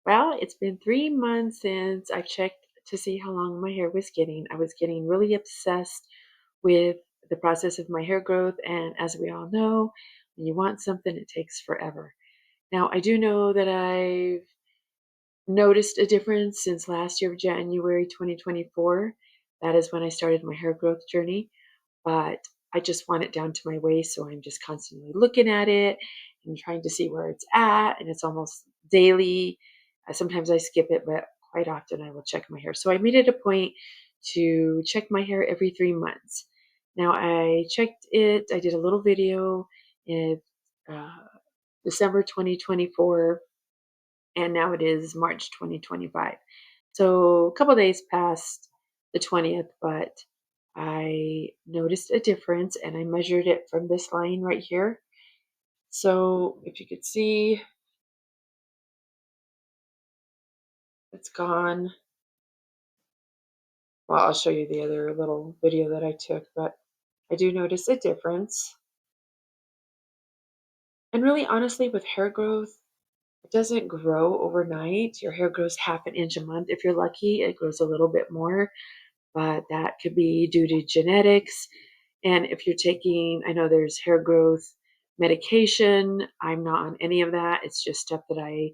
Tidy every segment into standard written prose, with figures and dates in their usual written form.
Well, it's been 3 months since I checked to see how long my hair was getting. I was getting really obsessed with the process of my hair growth, and as we all know, when you want something, it takes forever. Now, I do know that I've noticed a difference since last year, January 2024. That is when I started my hair growth journey, but I just want it down to my waist, so I'm just constantly looking at it and trying to see where it's at, and it's almost daily. Sometimes I skip it, but quite often I will check my hair. So I made it a point to check my hair every 3 months. Now I checked it. I did a little video in uh, December 2024, and now it is March 2025. So a couple days past the 20th, but I noticed a difference and I measured it from this line right here. So if you could see, it's gone. Well, I'll show you the other little video that I took, but I do notice a difference. And really, honestly, with hair growth, it doesn't grow overnight. Your hair grows half an inch a month. If you're lucky, it grows a little bit more, but that could be due to genetics. And if you're taking, I know there's hair growth medication. I'm not on any of that. It's just stuff that I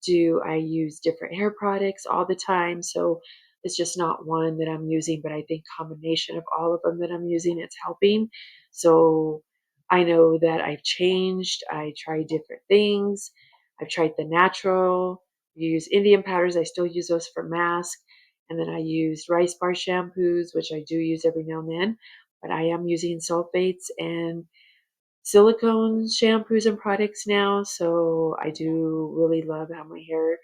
do. I use different hair products all the time. So it's just not one that I'm using, but I think combination of all of them that I'm using, it's helping. So I know that I've changed. I try different things. I've tried the natural. Use Indian powders. I still use those for masks. And then I used rice bar shampoos, which I do use every now and then, but I am using sulfates and silicone shampoos and products now. So I do really love how my hair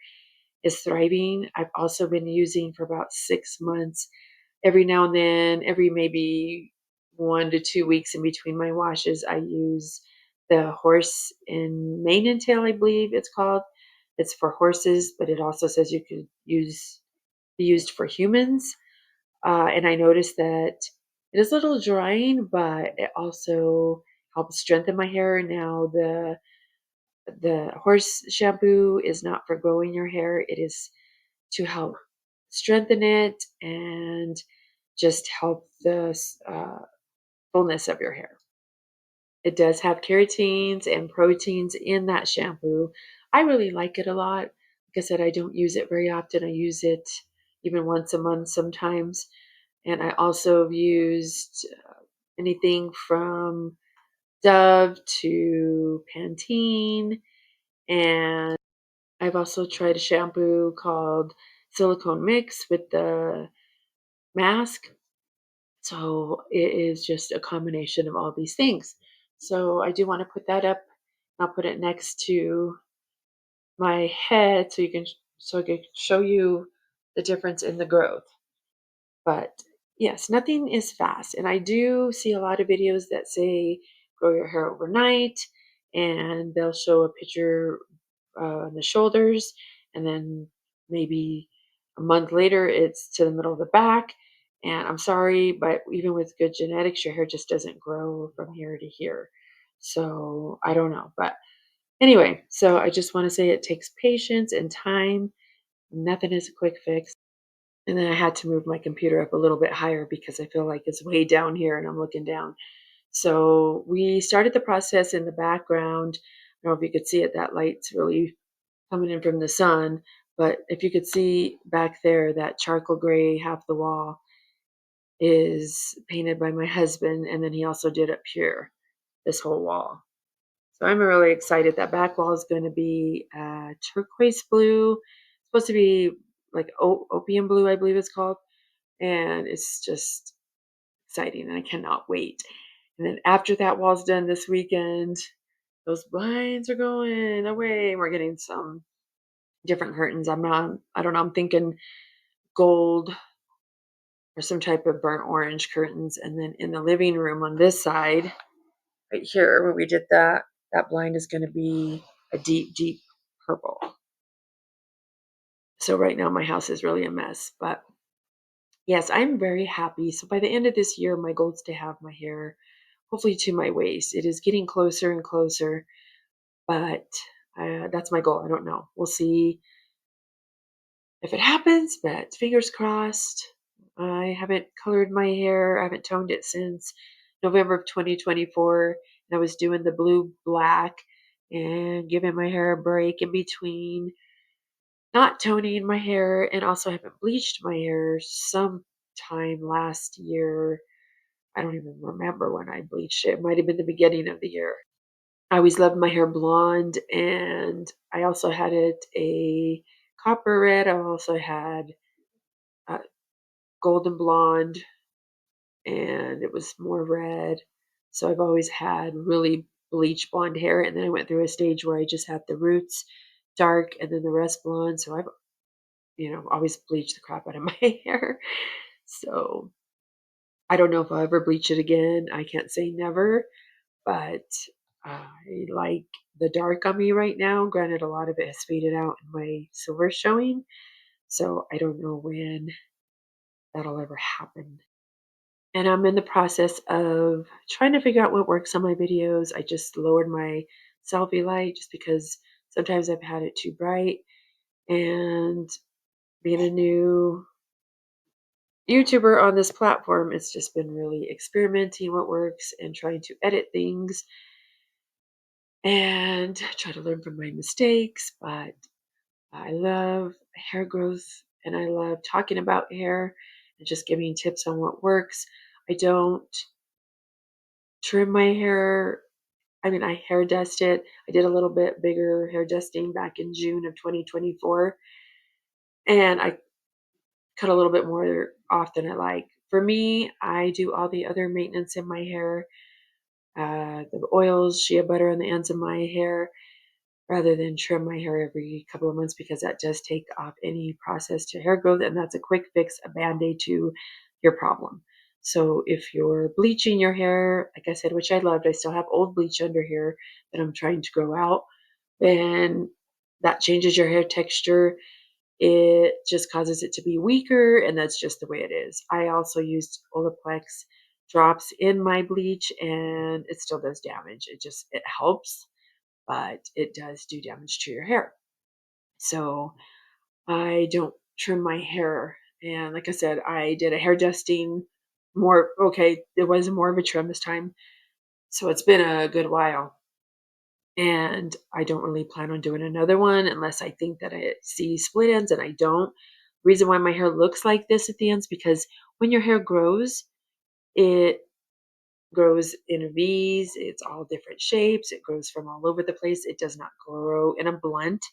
is thriving. I've also been using for about 6 months. Every now and then, every maybe 1 to 2 weeks in between my washes, I use the horse and mane and tail, I believe it's called. It's for horses, but it also says you could use be used for humans. And I noticed that it is a little drying, but it also helps strengthen my hair. Now, the horse shampoo is not for growing your hair; it is to help strengthen it and just help the fullness of your hair. It does have keratins and proteins in that shampoo. I really like it a lot. Like I said, I don't use it very often. I use it even once a month sometimes. And I also have used anything from Dove to Pantene. And I've also tried a shampoo called Silicone Mix with the mask. So it is just a combination of all these things. So I do want to put that up. I'll put it next to my head so so I can show you the difference in the growth. But yes, nothing is fast. And I do see a lot of videos that say grow your hair overnight, and they'll show a picture on the shoulders, and then maybe a month later it's to the middle of the back. And I'm sorry, but even with good genetics, your hair just doesn't grow from here to here. So I don't know. But anyway, so I just want to say it takes patience and time. Nothing is a quick fix. And then I had to move my computer up a little bit higher because I feel like it's way down here and I'm looking down. So we started the process in the background. I don't know if you could see it, that light's really coming in from the sun. But if you could see back there, that charcoal gray half the wall is painted by my husband. And then he also did up here, this whole wall. So I'm really excited. That back wall is going to be turquoise blue. It's supposed to be like opium blue, I believe it's called, and it's just exciting and I cannot wait. And then after that wall's done this weekend, those blinds are going away. We're getting some different curtains. I don't know, I'm thinking gold or some type of burnt orange curtains. And then in the living room on this side, right here, where we did that, that blind is going to be a deep, deep purple. So right now my house is really a mess, but yes, I'm very happy. So by the end of this year, my goal is to have my hair hopefully to my waist. It is getting closer and closer, but that's my goal. I don't know. We'll see. if it happens, but fingers crossed. I haven't colored my hair. I haven't toned it since November of 2024. And I was doing the blue black and giving my hair a break in between, not toning my hair, and also haven't bleached my hair sometime last year. I don't even remember when I bleached it. It might have been the beginning of the year. I always loved my hair blonde, and I also had it a copper red. I also had uh, golden blonde, and it was more red. So I've always had really bleach blonde hair, and then I went through a stage where I just had the roots dark and then the rest blonde. So I've, always bleached the crap out of my hair. So I don't know if I'll ever bleach it again. I can't say never, but I like the dark on me right now. Granted, a lot of it has faded out and my silver showing. So I don't know when that'll ever happen. And I'm in the process of trying to figure out what works on my videos. I just lowered my selfie light just because sometimes I've had it too bright. And being a new YouTuber on this platform, it's just been really experimenting what works and trying to edit things and try to learn from my mistakes. But I love hair growth and I love talking about hair and just giving tips on what works. I don't trim my hair. I mean, I hair dust it. I did a little bit bigger hair dusting back in June of 2024, and I cut a little bit more off than I like. For me, I do all the other maintenance in my hair, the oils, shea butter on the ends of my hair, rather than trim my hair every couple of months because that does take off any process to hair growth, and that's a quick fix, a band-aid to your problem. So if you're bleaching your hair, like I said, which I loved, I still have old bleach under here that I'm trying to grow out, then that changes your hair texture. It just causes it to be weaker, and that's just the way it is. I also used Olaplex drops in my bleach, and it still does damage. It helps, but it does do damage to your hair. So I don't trim my hair. And like I said, I did a hair dusting more. Okay, it was more of a trim this time. So it's been a good while. And I don't really plan on doing another one unless I think that I see split ends, and I don't. Reason why my hair looks like this at the ends because when your hair grows, it grows in V's, it's all different shapes, it grows from all over the place. It does not grow in a blunt.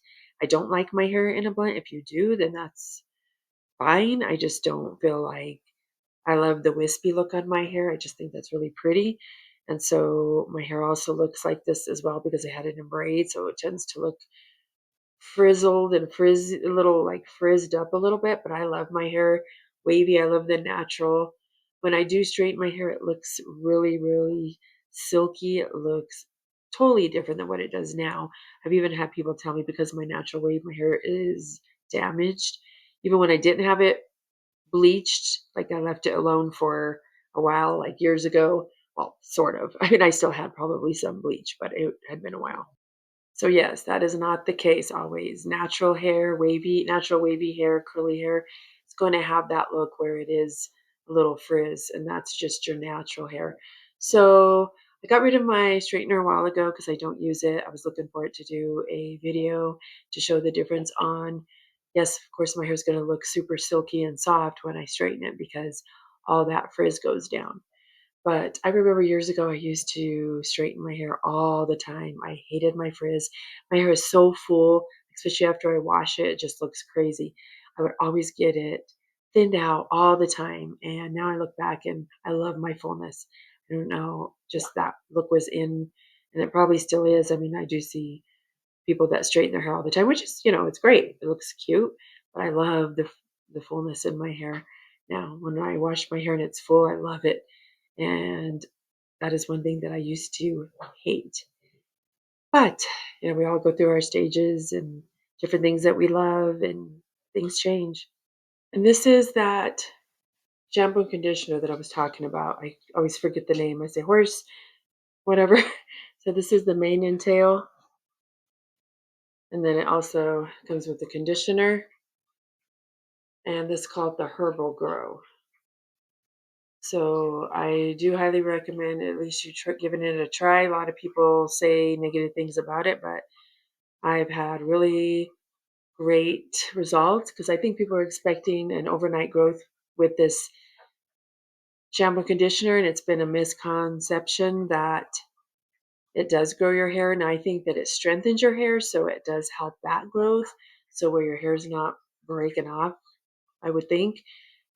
I don't like my hair in a blunt. If you do, then that's fine. I just don't feel like I love the wispy look on my hair. I just think that's really pretty. And so my hair also looks like this as well because I had it in braid, so it tends to look frizzled and a little like frizzed up a little bit, but I love my hair wavy. I love the natural. When I do straighten my hair, it looks really, really silky. It looks totally different than what it does now. I've even had people tell me because my natural wave, my hair is damaged. Even when I didn't have it bleached, like I left it alone for a while, like years ago. Well, sort of. I mean, I still had probably some bleach, but it had been a while. So yes, that is not the case always. Natural wavy hair, curly hair, it's going to have that look where it is a little frizz, and that's just your natural hair. So I got rid of my straightener a while ago because I don't use it. I was looking for it to do a video to show the difference on. Yes, of course, my hair is going to look super silky and soft when I straighten it because all that frizz goes down. But I remember years ago, I used to straighten my hair all the time. I hated my frizz. My hair is so full, especially after I wash it, it just looks crazy. I would always get it thinned out all the time. And now I look back and I love my fullness. I don't know, just that look was in, and it probably still is. I mean, I do see people that straighten their hair all the time, which is, it's great. It looks cute, but I love the fullness in my hair. Now, when I wash my hair and it's full, I love it. And that is one thing that I used to hate. But, we all go through our stages and different things that we love, and things change. And this is that shampoo and conditioner that I was talking about. I always forget the name. I say horse, whatever. So this is the mane and tail. And then it also comes with the conditioner. and this is called the Herbal Grow. So I do highly recommend at least you giving it a try. A lot of people say negative things about it, but I've had really great results because I think people are expecting an overnight growth with this shampoo conditioner, and it's been a misconception that it does grow your hair. And I think that it strengthens your hair, so it does help that growth. So where your hair's not breaking off, I would think.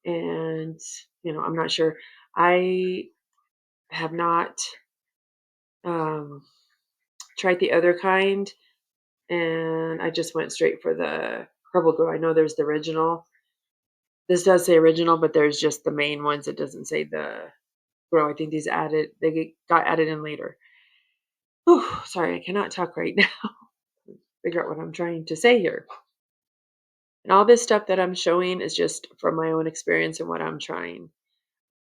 And, I'm not sure. I have not um, tried the other kind, and I just went straight for the Herbal Grow. I know there's the original. This does say original, but there's just the main ones. It doesn't say the Grow. I think they got added in later. Whew, sorry, I cannot talk right now. Figure out what I'm trying to say here. And all this stuff that I'm showing is just from my own experience and what I'm trying.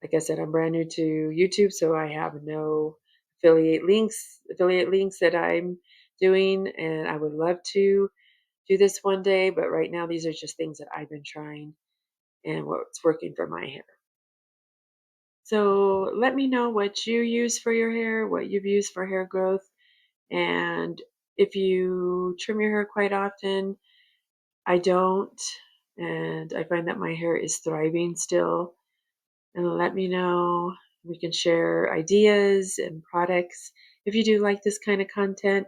Like I said, I'm brand new to YouTube, so I have no affiliate links that I'm doing, and I would love to do this one day, but right now these are just things that I've been trying and what's working for my hair. So let me know what you use for your hair, what you've used for hair growth, and if you trim your hair quite often. I don't, and I find that my hair is thriving still. And let me know. We can share ideas and products. If you do like this kind of content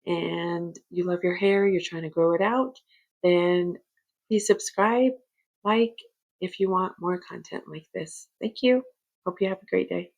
and you love your hair, you're trying to grow it out, then please subscribe, like if you want more content like this. Thank you. Hope you have a great day.